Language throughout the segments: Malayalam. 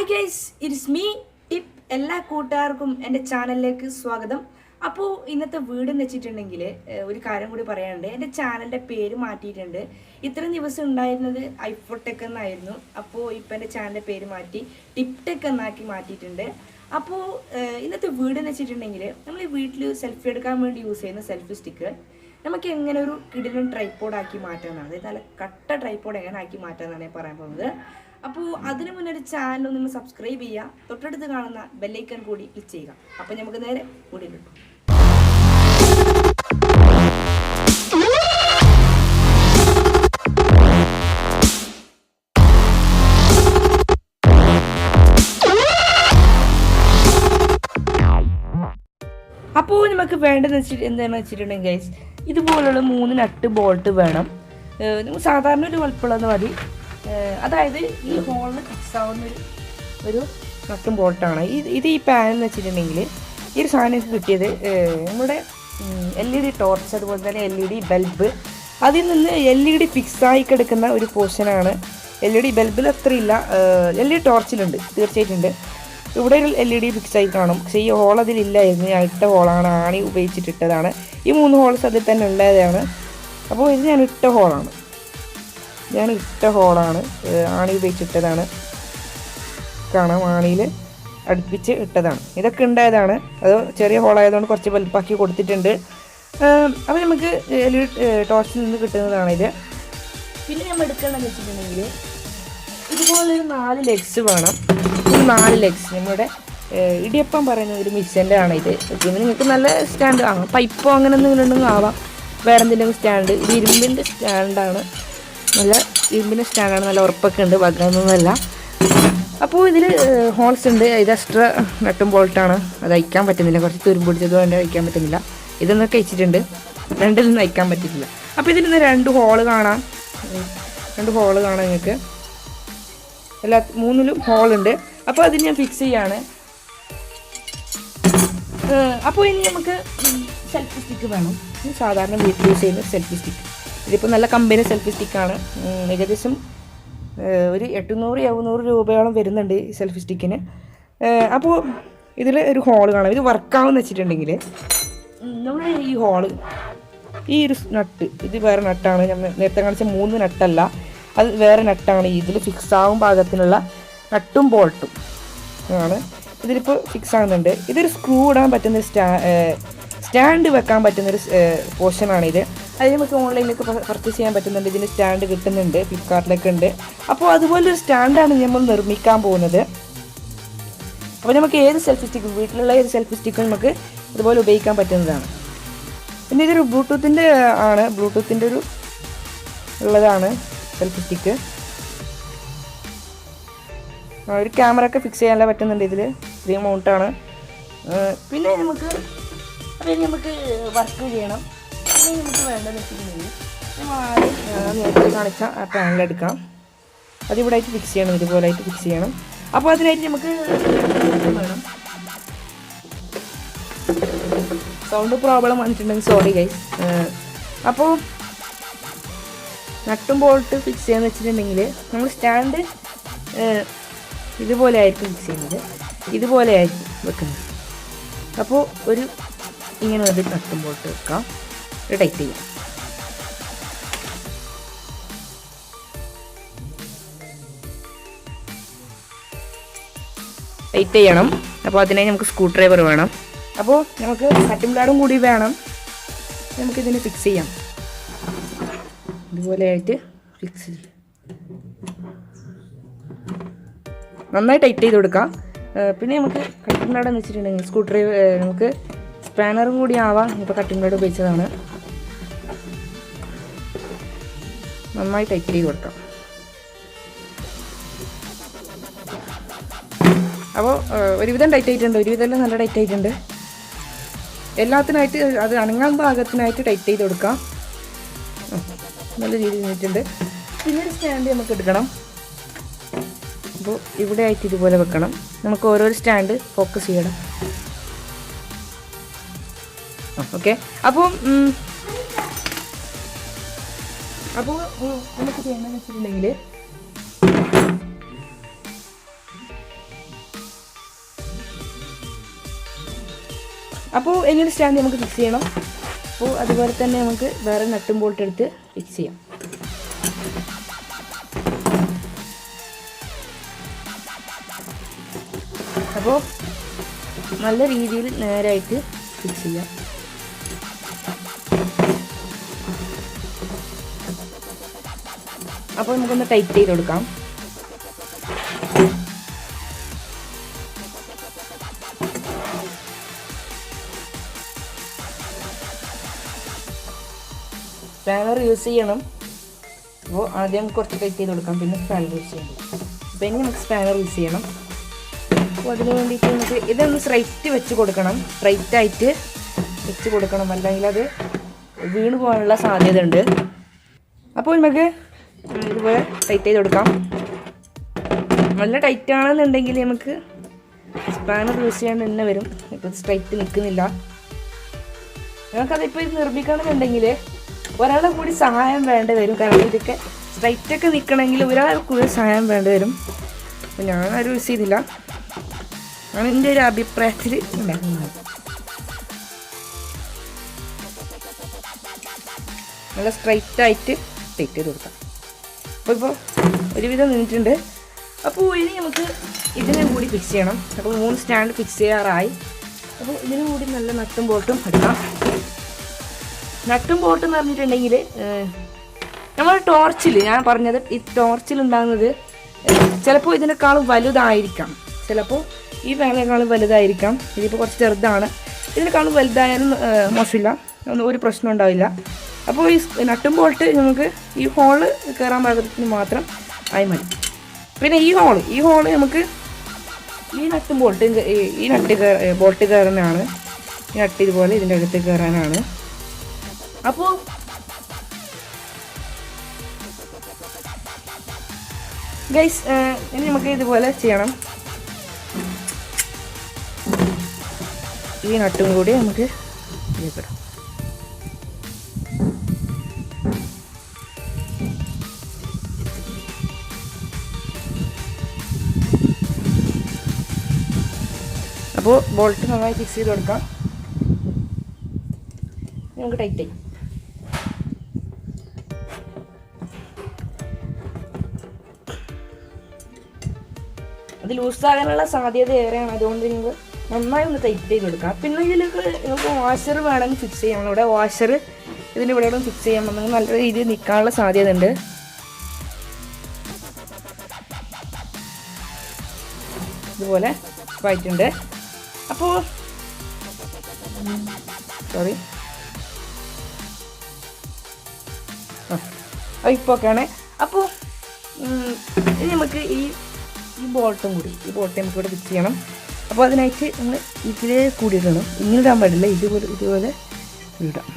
Guys it's me tip. എല്ലാ കൂട്ടുകാർക്കും എൻ്റെ ചാനലിലേക്ക് സ്വാഗതം. അപ്പോൾ ഇന്നത്തെ വീട് എന്ന് വെച്ചിട്ടുണ്ടെങ്കിൽ ഒരു കാര്യം കൂടി പറയാനുണ്ട്. എൻ്റെ ചാനലിൻ്റെ പേര് മാറ്റിയിട്ടുണ്ട്. ഇത്രയും ദിവസം ഉണ്ടായിരുന്നത് ഐഫോടെക് എന്നായിരുന്നു. അപ്പോൾ ഇപ്പം എൻ്റെ ചാനലിൻ്റെ പേര് മാറ്റി ടിപ്പ് ടെക് എന്നാക്കി മാറ്റിയിട്ടുണ്ട്. അപ്പോൾ ഇന്നത്തെ വീട് എന്ന് വെച്ചിട്ടുണ്ടെങ്കിൽ നമ്മൾ ഈ വീട്ടിൽ സെൽഫി എടുക്കാൻ വേണ്ടി യൂസ് ചെയ്യുന്ന സെൽഫി സ്റ്റിക്ക് നമുക്ക് എങ്ങനെ ഒരു കിടിലൻ ട്രൈപ്പോഡാക്കി മാറ്റാമെന്നാണ്. അതായത് നല്ല കട്ട ട്രൈപ്പോഡ് എങ്ങനെ ആക്കി മാറ്റാമെന്നാണ് ഞാൻ പറയാൻ പോകുന്നത്. അപ്പോൾ അതിന് മുന്നേ ഒരു ചാനൽ നിങ്ങൾ സബ്സ്ക്രൈബ് ചെയ്യുക, തൊട്ടടുത്ത് കാണുന്ന ബെല്ലൈക്കൺ കൂടി ക്ലിക്ക് ചെയ്യുക. അപ്പോൾ നമുക്ക് നേരെ കൂടി കിട്ടും. അപ്പോൾ നമുക്ക് വേണ്ടതെന്ന് എന്താണെന്ന് വെച്ചിട്ടുണ്ടെങ്കിൽ ഗൈസ് ഇതുപോലുള്ള 3 നട്ട് ബോൾട്ട് വേണം. നിങ്ങൾ സാധാരണ ഒരു വലുപ്പമുള്ളത് മതി. അതായത് ഈ ഹോളിന് ഫിക്സ് ആവുന്ന ഒരു നട്ടും ബോൾട്ടാണ് ഇത്. ഈ പാനെന്ന് വെച്ചിട്ടുണ്ടെങ്കിൽ ഈ ഒരു സാധനം കിട്ടിയത് നമ്മുടെ LED ടോർച്ച്, അതുപോലെ തന്നെ LED ബൾബ്, അതിൽ നിന്ന് LED ഫിക്സായി കിടക്കുന്ന ഒരു പോർഷനാണ്. LED ബൾബിൽ അത്രയില്ല, LED ടോർച്ചിലുണ്ട്, തീർച്ചയായിട്ടുണ്ട്. ഇവിടെ ഒരു LED ഫിക്സായി കാണും. പക്ഷേ ഈ ഹോൾ അതിലില്ലായിരുന്നു. ഞാൻ ഇട്ട ഹോളാണ്, ആണി ഉപയോഗിച്ചിട്ടിട്ടതാണ്. ഈ 3 ഹോൾസ് അതിൽ തന്നെ ഉള്ളതാണ്. അപ്പോൾ ഇത് ഞാൻ ഇട്ട ഹോളാണ്, ആണി ഉപയോഗിച്ചിട്ടതാണ്. കാണാം, ആണിയിൽ അടുപ്പിച്ച് ഇട്ടതാണ്. ഇതൊക്കെ ഉണ്ടായതാണ്. അത് ചെറിയ ഹോളായതുകൊണ്ട് കുറച്ച് വലുപ്പാക്കി കൊടുത്തിട്ടുണ്ട്. അപ്പോൾ നമുക്ക് ടോർച്ചിൽ നിന്ന് കിട്ടുന്നതാണ് ഇത്. പിന്നെ നമ്മൾ എടുക്കേണ്ടതെന്ന് വെച്ചിട്ടുണ്ടെങ്കിൽ ഇതുപോലൊരു 4 ലെഗ്സ് വേണം. ഈ 4 ലെഗ്സ് നമ്മുടെ ഇടിയപ്പം പറയുന്ന ഒരു മിക്സിൻ്റെ ആണ് ഇത്. പിന്നെ നിങ്ങൾക്ക് നല്ല സ്റ്റാൻഡ് ആകാം, പൈപ്പോ അങ്ങനെ എന്തെങ്കിലും ഉണ്ടെങ്കിൽ ആവാം. വേറെ എന്തെങ്കിലും സ്റ്റാൻഡ്, ഇത് ഇരുമ്പിൻ്റെ സ്റ്റാൻഡാണ്. നല്ല ഇരുമ്പിൻ്റെ സ്റ്റാൻഡാണ്, നല്ല ഉറപ്പൊക്കെ ഉണ്ട്, വന്നൊന്നുമല്ല. അപ്പോൾ ഇതിൽ ഹോൾസ് ഉണ്ട്. ഇത് എക്സ്ട്രാ നട്ടും ബോൾട്ടാണ്. അത് അയക്കാൻ പറ്റുന്നില്ല, കുറച്ച് തുരുമ്പ് പിടിച്ചത് കൊണ്ട് അയക്കാൻ പറ്റുന്നില്ല. ഇതൊന്നൊക്കെ അയച്ചിട്ടുണ്ട്, രണ്ടിലൊന്നും അയക്കാൻ പറ്റിയിട്ടില്ല. അപ്പോൾ ഇതിൽ നിന്ന് 2 ഹോള് കാണാം നിങ്ങൾക്ക്. എല്ലാ 3ലും ഹോളുണ്ട്. അപ്പോൾ അതിന് ഞാൻ ഫിക്സ് ചെയ്യാണ്. അപ്പോൾ ഇനി നമുക്ക് സെൽഫി സ്റ്റിക്ക് വേണം. സാധാരണ വീട്ടിൽ യൂസ് ചെയ്യുന്ന സെൽഫി സ്റ്റിക്ക്. ഇതിപ്പോൾ നല്ല കമ്പനി സെൽഫി സ്റ്റിക്കാണ്. ഏകദേശം ഒരു 800-700 രൂപയോളം വരുന്നുണ്ട് ഈ സെൽഫി സ്റ്റിക്കിന്. അപ്പോൾ ഇതിൽ ഒരു ഹോള് കാണാം. ഇത് വർക്കാവെന്ന് വെച്ചിട്ടുണ്ടെങ്കിൽ നമ്മൾ ഈ ഹോള്, ഈ ഒരു നട്ട്, ഇത് വേറെ നട്ടാണ്. ഞാൻ നേരത്തെ കാണിച്ച 3 നട്ടല്ല, അത് വേറെ നട്ടാണ്. ഇതിൽ ഫിക്സ് ആവും പാകത്തിനുള്ള നട്ടും ബോൾട്ടും ആണ് ഇതിലിപ്പോൾ ഫിക്സ് ആകുന്നുണ്ട്. ഇതൊരു സ്ക്രൂ ഇടാൻ പറ്റുന്ന സ്റ്റാൻഡ് വെക്കാൻ പറ്റുന്നൊരു പോർഷനാണിത്. അത് നമുക്ക് ഓൺലൈനിലേക്ക് പർച്ചേസ് ചെയ്യാൻ പറ്റുന്നുണ്ട്. ഇതിന് സ്റ്റാൻഡ് കിട്ടുന്നുണ്ട്, ഫ്ലിപ്കാർട്ടിലൊക്കെ ഉണ്ട്. അപ്പോൾ അതുപോലൊരു സ്റ്റാൻഡാണ് നമ്മൾ നിർമ്മിക്കാൻ പോകുന്നത്. അപ്പോൾ നമുക്ക് ഏത് സെൽഫി സ്റ്റിക്കും, വീട്ടിലുള്ള ഏത് സെൽഫി സ്റ്റിക്കും നമുക്ക് ഇതുപോലെ ഉപയോഗിക്കാൻ പറ്റുന്നതാണ്. പിന്നെ ഇതൊരു ബ്ലൂടൂത്തിൻ്റെ ആണ്, ബ്ലൂടൂത്തിൻ്റെ ഉള്ളതാണ് സെൽഫി സ്റ്റിക്ക്. ഒരു ക്യാമറ ഒക്കെ ഫിക്സ് ചെയ്യാനുള്ള പറ്റുന്നുണ്ട് ഇതിൽ. 3 മൗണ്ടാണ്. പിന്നെ നമുക്ക് വർക്ക് ചെയ്യണം. പിന്നെ നമുക്ക് വേണ്ടതെന്ന് വെച്ചിട്ടുണ്ടെങ്കിൽ നേരത്തെ കാണിച്ച ആ പാനലെടുക്കാം. അതിവിടെ ആയിട്ട് ഫിക്സ് ചെയ്യണം, ഇതുപോലെ ആയിട്ട് ഫിക്സ് ചെയ്യണം. അപ്പോൾ അതിനായിട്ട് നമുക്ക് വേണം. സൗണ്ട് പ്രോബ്ലം വന്നിട്ടുണ്ടെങ്കിൽ സോറി ഗൈസ്. അപ്പോൾ നട്ടും ബോൾട്ട് ഫിക്സ് ചെയ്യാന്ന് വെച്ചിട്ടുണ്ടെങ്കിൽ നമ്മൾ സ്റ്റാൻഡ് ഇതുപോലെ ആയിരിക്കും ഫിക്സ് ചെയ്യുന്നത്, ഇതുപോലെ ആയിരിക്കും വെക്കുന്നത്. അപ്പോൾ ഇങ്ങനെ ഒരു നട്ടും ബോൾട്ട് വെക്കാം, ടൈറ്റ് ചെയ്യാം. ടൈറ്റ് ചെയ്യണം. അപ്പോൾ അതിനായി നമുക്ക് സ്ക്രൂ ഡ്രൈവർ വേണം. അപ്പോൾ നമുക്ക് കട്ടിംഗ് ബ്ലേഡും കൂടി വേണം. നമുക്കിതിന് ഫിക്സ് ചെയ്യാം, ഇതുപോലെയായിട്ട് ഫിക്സ് ചെയ്യും. നന്നായി ടൈറ്റ് ചെയ്ത് കൊടുക്കാം. പിന്നെ നമുക്ക് കട്ടിംഗ് ബ്ലേഡ് എന്ന് വെച്ചിട്ടുണ്ടെങ്കിൽ സ്ക്രൂ ഡ്രൈവർ, നമുക്ക് സ്പാനറും കൂടി ആവാം. ഇപ്പോൾ കട്ടിംഗ് ബ്ലേഡ് ഉപയോഗിച്ചതാണ്. നന്നായി ടൈറ്റ് ചെയ്ത് കൊടുക്കാം. അപ്പോൾ ഒരുവിധം ടൈറ്റ് ആയിട്ടുണ്ട്, ഒരുവിധം നല്ല ടൈറ്റ് ആയിട്ടുണ്ട്. എല്ലാത്തിനായിട്ട് അത് അനങ്ങാൻ ഭാഗത്തിനായിട്ട് ടൈറ്റ് ചെയ്ത് കൊടുക്കാം. നല്ല രീതിയിൽ നിന്നിട്ടുണ്ട്. പിന്നെ ഒരു സ്റ്റാൻഡ് നമുക്ക് എടുക്കണം. അപ്പോൾ ഇവിടെ ആയിട്ട് ഇതുപോലെ വെക്കണം. നമുക്ക് ഓരോരോ സ്റ്റാൻഡ് ഫോക്കസ് ചെയ്യണം. ഓക്കെ. അപ്പോൾ നമുക്ക് ചെയ്യണമെന്ന് വെച്ചിട്ടുണ്ടെങ്കിൽ അപ്പോൾ ഇങ്ങനെ സ്റ്റാൻഡ് നമുക്ക് ഫിക്സ് ചെയ്യണം. അപ്പോൾ അതുപോലെ തന്നെ നമുക്ക് വേറെ നട്ടും ബോൾട്ട് എടുത്ത് ഫിക്സ് ചെയ്യാം. അപ്പോൾ നല്ല രീതിയിൽ നേരായിട്ട് ഫിക്സ് ചെയ്യാം. അപ്പോൾ നമുക്കൊന്ന് ടൈറ്റ് ചെയ്ത് കൊടുക്കാം. സ്പാനർ യൂസ് ചെയ്യണം. അപ്പോൾ ആദ്യം കുറച്ച് ടൈറ്റ് ചെയ്ത് കൊടുക്കാം, പിന്നെ സ്പാനർ യൂസ് ചെയ്യണം. അപ്പോൾ ഇനി നമുക്ക് സ്പാനർ യൂസ് ചെയ്യണം. അപ്പോൾ അതിന് വേണ്ടിയിട്ട് നമുക്ക് ഇതൊന്ന് സ്ട്രൈറ്റ് വെച്ച് കൊടുക്കണം, സ്ട്രൈറ്റായിട്ട് വെച്ച് കൊടുക്കണം, അല്ലെങ്കിൽ അത് വീണ് പോകാനുള്ള സാധ്യത ഉണ്ട്. അപ്പോൾ നമുക്ക് ഇതുപോലെ ടൈറ്റ് ചെയ്ത് കൊടുക്കാം. നല്ല ടൈറ്റ് ആണെന്നുണ്ടെങ്കിൽ നമുക്ക് സ്പാനർ യൂസ് ചെയ്യാൻ തന്നെ വരും. ഇപ്പോൾ സ്ട്രൈറ്റ് നിൽക്കുന്നില്ല. നമുക്കതിപ്പോൾ ഇത് നിർമ്മിക്കണമെന്നുണ്ടെങ്കിൽ ഒരാളെ കൂടി സഹായം വേണ്ടി വരും. കാരണം ഇതൊക്കെ സ്ട്രൈറ്റൊക്കെ നിൽക്കണമെങ്കിൽ ഒരാളെ കൂടി സഹായം വേണ്ടി വരും. അപ്പോൾ ഞാനത് യൂസ് ചെയ്തില്ല. ആണ് എൻ്റെ ഒരു അഭിപ്രായത്തിൽ ഉണ്ടാക്കുന്നത്. നല്ല സ്ട്രൈറ്റായിട്ട് ടൈറ്റ് ചെയ്ത് കൊടുക്കാം. അപ്പോൾ ഒരുവിധം നിന്നിട്ടുണ്ട്. അപ്പോൾ ഇനി നമുക്ക് ഇതിനും കൂടി ഫിക്സ് ചെയ്യണം. അപ്പോൾ 3 സ്റ്റാൻഡ് ഫിക്സ് ചെയ്യാറായി. അപ്പോൾ ഇതിനും കൂടി നല്ല നട്ടും ബോൾട്ടും എടുക്കാം. നട്ടും ബോൾട്ടും എന്ന് പറഞ്ഞിട്ടുണ്ടെങ്കിൽ നമ്മൾ ടോർച്ചിൽ, ഞാൻ പറഞ്ഞത് ഈ ടോർച്ചിലുണ്ടാകുന്നത് ചിലപ്പോൾ ഇതിനേക്കാളും വലുതായിരിക്കാം, ചിലപ്പോൾ ഈ ഫാനിനേക്കാളും വലുതായിരിക്കാം. ഇതിപ്പോൾ കുറച്ച് ചെറുതാണ്. ഇതിനേക്കാളും വലുതായാലും മോശമില്ല, ഒരു പ്രശ്നം ഉണ്ടാവില്ല. അപ്പോൾ ഈ നട്ടും ബോൾട്ട് നമുക്ക് ഈ ഹോള് കയറാൻ പാകത്തിന് മാത്രം ആയി മതി. പിന്നെ ഈ ഹോള് നമുക്ക് ഈ നട്ടും ബോൾട്ട് ഈ ബോൾട്ട് കയറാനാണ്. ഈ നട്ട് ഇതുപോലെ ഇതിൻ്റെ അകത്ത് കയറാനാണ്. അപ്പോൾ ഗൈസ് ഇനി നമുക്ക് ഇതുപോലെ ചെയ്യണം. ഈ നട്ടും കൂടി നമുക്ക് ഇതിലിടാം. അപ്പോൾ ബോൾട്ട് നന്നായി ഫിക്സ് ചെയ്ത് കൊടുക്കാം. നമുക്ക് ടൈറ്റ് ചെയ്യും. അത് ലൂസാകാനുള്ള സാധ്യത ഏറെയാണ്. അതുകൊണ്ട് നിങ്ങൾ നന്നായി ഒന്ന് ടൈറ്റ് ചെയ്ത് കൊടുക്കാം. പിന്നെ ഇതിലേക്ക് നിങ്ങൾക്ക് വാഷർ വേണമെങ്കിൽ ഫിക്സ് ചെയ്യാം. നമ്മളിവിടെ വാഷർ ഇതിൻ്റെ ഇവിടെ ഫിക്സ് ചെയ്യാൻ നമുക്ക് നല്ല രീതിയിൽ നിൽക്കാനുള്ള സാധ്യത ഉണ്ട്. ഇതുപോലെ ആയിട്ടുണ്ട്. അപ്പോൾ സോറി ഇപ്പോൾ ഓക്കെയാണ്. അപ്പോൾ ഇനി നമുക്ക് ഈ ബോൾട്ടും കൂടി നമുക്ക് ഇവിടെ ഫിക്സ് ചെയ്യണം. അപ്പോൾ അതിനായിട്ട് നമ്മൾ ഇതിലേ കൂടി ഇടണം. ഇങ്ങനെ ഇടാൻ പാടില്ല, ഇതുപോലെ ഇടാം.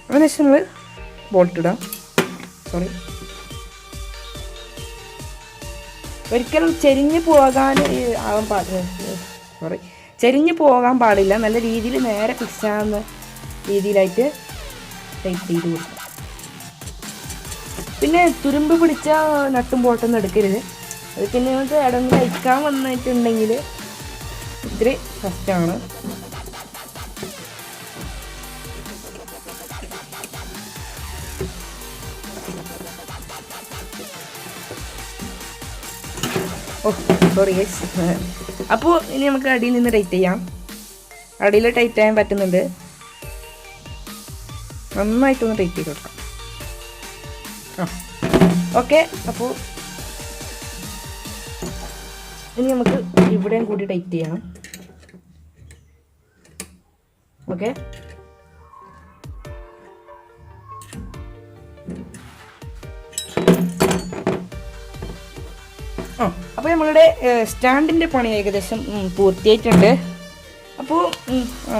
അതിനുശേഷം നമ്മൾ ബോൾട്ട് ഇടാം. ഒരിക്കലും ചെരിഞ്ഞ് പോകാൻ ചെരിഞ്ഞ് പോകാൻ പാടില്ല. നല്ല രീതിയിൽ നേരെ ഫിക്സ് ആവുന്ന രീതിയിലായിട്ട് ടൈറ്റ് ചെയ്ത് കൊടുക്കാം. പിന്നെ തുരുമ്പ് പിടിച്ച നട്ടും ബോട്ടൊന്നും എടുക്കരുത്. അത് പിന്നെ നമുക്ക് ഇടന്ന് കഴിക്കാൻ വന്നിട്ടുണ്ടെങ്കിൽ ഇത്തിരി കഷ്ടമാണ്. Sorry guys. അപ്പോൾ ഇനി നമുക്ക് അടിയിൽ നിന്ന് ടൈറ്റ് ചെയ്യാം. അടിയിൽ ടൈറ്റ് ചെയ്യാൻ പറ്റുന്നുണ്ട്. നന്നായിട്ടൊന്ന് ടൈറ്റ് ചെയ്ത് കൊടുക്കാം. ഓക്കെ. അപ്പോൾ ഇനി നമുക്ക് ഇവിടെയും കൂടി ടൈറ്റ് ചെയ്യണം. ഓക്കെ. അപ്പോൾ നമ്മളുടെ സ്റ്റാൻഡിൻ്റെ പണി ഏകദേശം പൂർത്തിയായിട്ടുണ്ട്. അപ്പോൾ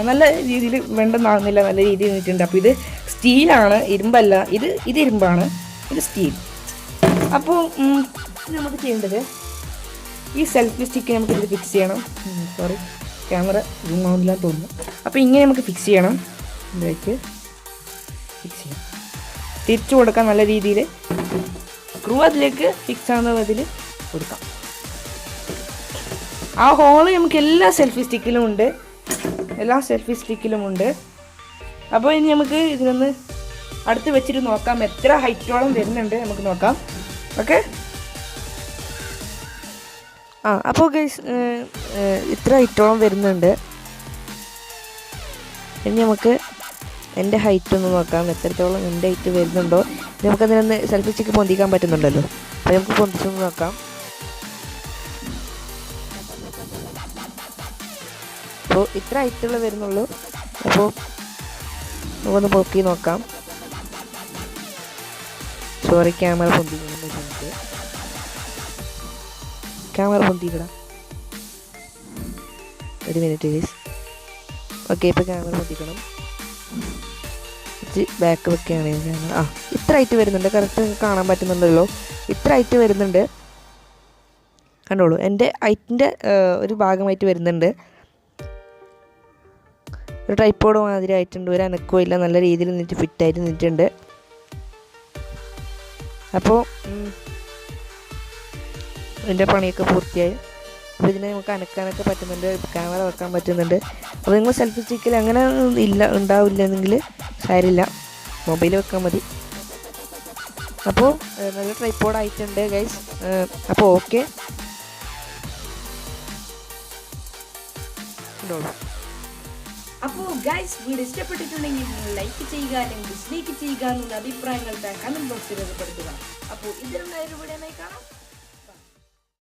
നല്ല രീതിയിൽ വെണ്ടെന്നാകുന്നില്ല, നല്ല രീതിയിൽ നിന്നിട്ടുണ്ട്. അപ്പോൾ ഇത് സ്റ്റീലാണ്, ഇരുമ്പല്ല. ഇത് ഇരുമ്പാണ്, ഇത് സ്റ്റീൽ. അപ്പോൾ നമുക്ക് ചെയ്യേണ്ടത് ഈ സെൽഫി സ്റ്റിക്ക് നമുക്ക് ഇത് ഫിക്സ് ചെയ്യണം. സോറി, ക്യാമറ സൂം ആവുന്നില്ല തോന്നുന്നു. അപ്പോൾ ഇങ്ങനെ നമുക്ക് ഫിക്സ് ചെയ്യണം. ഇതിലേക്ക് ഫിക്സ് ചെയ്യാം. തിരിച്ചു കൊടുക്കാം നല്ല രീതിയിൽ. സ്ക്രൂ അതിലേക്ക് ഫിക്സ് ആവുന്ന അതിൽ കൊടുക്കാം. ആ ഹോള് നമുക്ക് എല്ലാ സെൽഫി സ്റ്റിക്കിലും ഉണ്ട്. അപ്പോൾ ഇനി നമുക്ക് ഇതിനൊന്ന് അടുത്ത് വെച്ചിട്ട് നോക്കാം എത്ര ഹൈറ്റോളം വരുന്നുണ്ട് നമുക്ക് നോക്കാം. ഓക്കെ. അപ്പോൾ ഗൈസ് ഇത്ര ഹൈറ്റോളം വരുന്നുണ്ട്. ഇനി നമുക്ക് എൻ്റെ ഹൈറ്റ് ഒന്ന് നോക്കാം, എത്രത്തോളം എൻ്റെ ഹൈറ്റ് വരുന്നുണ്ടോ. നമുക്കതിനൊന്ന് സെൽഫി സ്റ്റിക്ക് പൊന്തിക്കാൻ പറ്റുന്നുണ്ടല്ലോ, അപ്പോൾ നമുക്ക് പൊന്തിച്ചൊന്ന് നോക്കാം. അപ്പോൾ ഇത്ര ഹൈറ്റുള്ള വരുന്നുള്ളൂ. അപ്പോൾ നമുക്കൊന്ന് പൊക്കി നോക്കാം. സോറി, ക്യാമറ പൊന്തിയിടാം. ഒരു മിനിറ്റ് ഗൈസ്. ഓക്കെ, ഇപ്പോൾ ക്യാമറ പൊന്തിക്കണം. ബാക്ക് വെക്കുകയാണെങ്കിൽ ക്യാമറ ഇത്ര ഹൈറ്റ് വരുന്നുണ്ട്. കറക്റ്റ് കാണാൻ പറ്റുന്നുണ്ടല്ലോ, ഇത്ര ഹൈറ്റ് വരുന്നുണ്ട്. കണ്ടോളൂ, എൻ്റെ ഹൈറ്റിൻ്റെ ഒരു ഭാഗമായിട്ട് വരുന്നുണ്ട്. ഒരു ട്രൈപ്പോഡ് മാതിരി ആയിട്ടുണ്ട്, ഒരു അനക്കവും ഇല്ല, നല്ല രീതിയിൽ നിന്നിട്ട് ഫിറ്റായിട്ട് നിന്നിട്ടുണ്ട്. അപ്പോൾ ഇതിൻ്റെ പണിയൊക്കെ പൂർത്തിയായി. അപ്പോൾ ഇതിനെ നമുക്ക് അനക്കാനൊക്കെ പറ്റുന്നുണ്ട്, ക്യാമറ വെക്കാൻ പറ്റുന്നുണ്ട്. അപ്പോൾ നിങ്ങൾ സെൽഫി സ്റ്റിക്കിൽ അങ്ങനെ ഉണ്ടാവില്ലെന്നെങ്കിൽ കാര്യമില്ല, മൊബൈൽ വെക്കാൻ മതി. അപ്പോൾ നല്ല ട്രൈപ്പോഡ് ആയിട്ടുണ്ട് ഗൈസ്. അപ്പോൾ ഓക്കെ. അപ്പോൾ ഗൈസ്, വീഡിയോ ഇഷ്ടപ്പെട്ടിട്ടുണ്ടെങ്കിൽ നിങ്ങൾ ലൈക്ക് ചെയ്യുക, അല്ലെങ്കിൽ ഡിസ്ലൈക്ക് ചെയ്യുക, എന്നുള്ള അഭിപ്രായങ്ങൾ കമൻറ്റ് ബോക്സിൽ രേഖപ്പെടുത്തുക. അപ്പോൾ ഇതിലുള്ള ഒരു വീഡിയോ കാണാം.